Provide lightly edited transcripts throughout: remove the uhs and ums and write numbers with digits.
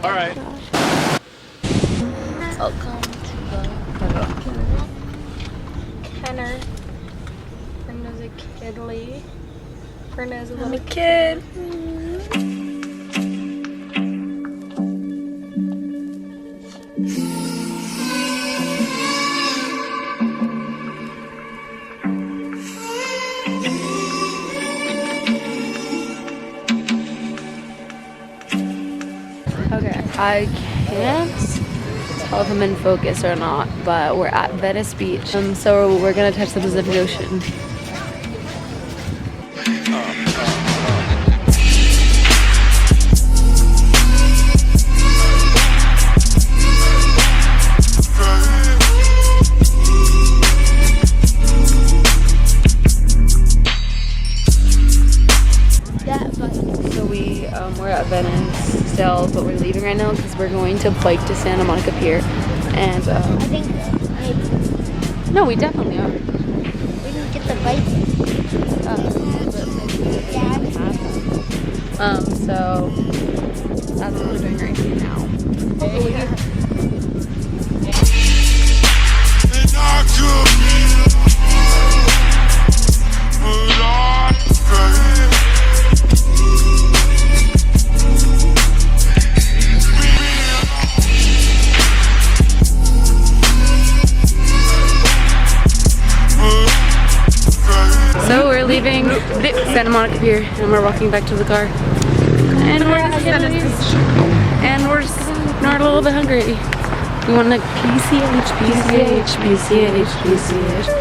All right. Welcome to the Kenner. Brenda's a kidly. Brenda's a little kid. Okay, I can't tell if I'm in focus or not, but we're at Venice Beach. So we're gonna touch the Pacific Ocean. We're at Venice still, but we're leaving right now because we're going to bike to Santa Monica Pier. And I think no, we definitely are. We didn't get the bike. So that's what we're doing right now. So we're leaving Santa Monica Pier and we're walking back to the car. And we're at Venice Beach. And we're a little bit hungry. We want a PCH.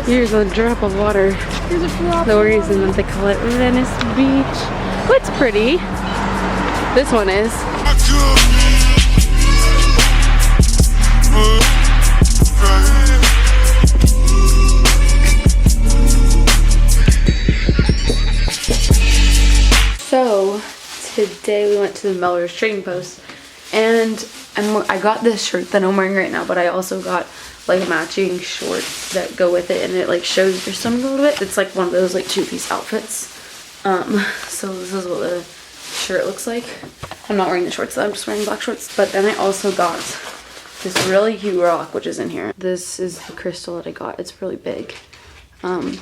Here's a drop of water. Here's a drop. The reason that they call it Venice Beach. Well, it's pretty. This one is. So today we went to the Melrose Trading Post, and I got this shirt that I'm wearing right now, but I also got like matching shorts that go with it, and it like shows your stomach a little bit. It's like one of those like two-piece outfits. So this is what the shirt looks like. I'm not wearing the shorts though, I'm just wearing black shorts. But then I also got this really cute rock, which is in here. This is the crystal that I got. It's really big. And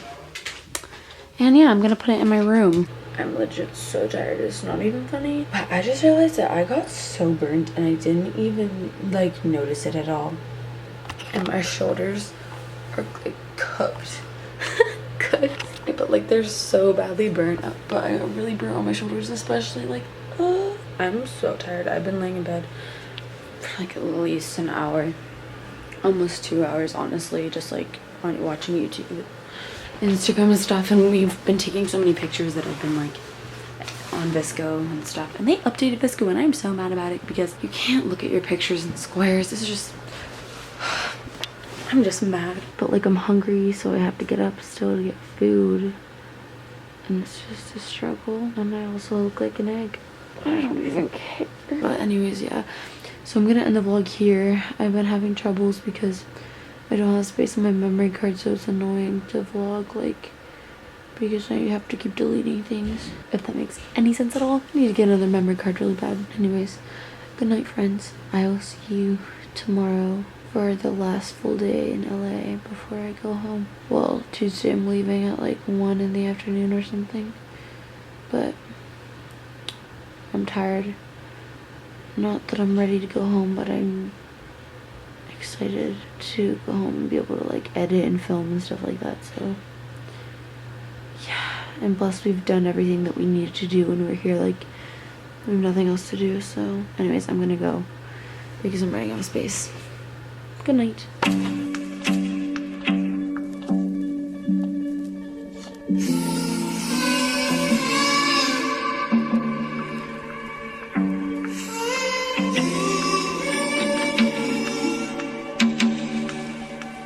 yeah, I'm gonna put it in my room. I'm legit so tired, it's not even funny. But I just realized that I got so burnt and I didn't even like notice it at all. And my shoulders are like cooked. Cooked. But like they're so badly burnt up. But I got really burnt on my shoulders, especially like, I'm so tired. I've been laying in bed for like at least an hour. Almost 2 hours, honestly, just like watching YouTube. Instagram and stuff, and we've been taking so many pictures that have been like on Visco and stuff, and they updated Visco and I'm so mad about it because you can't look at your pictures in squares. This is just I'm just mad, but like I'm hungry, so I have to get up still to get food, and it's just a struggle. And I also look like an egg. I don't even care. But anyways, yeah, so I'm gonna end the vlog here. I've been having troubles because I don't have space on my memory card, so it's annoying to vlog, like, because now you have to keep deleting things, if that makes any sense at all. I need to get another memory card really bad. Anyways, good night, friends. I will see you tomorrow for the last full day in LA before I go home. Well, Tuesday I'm leaving at like 1 in the afternoon or something, but I'm tired. Not that I'm ready to go home, but I'm excited to go home and be able to like edit and film and stuff like that. So yeah, and plus we've done everything that we needed to do when we were here. Like, we have nothing else to do. So anyways, I'm gonna go because I'm running out of space. Good night.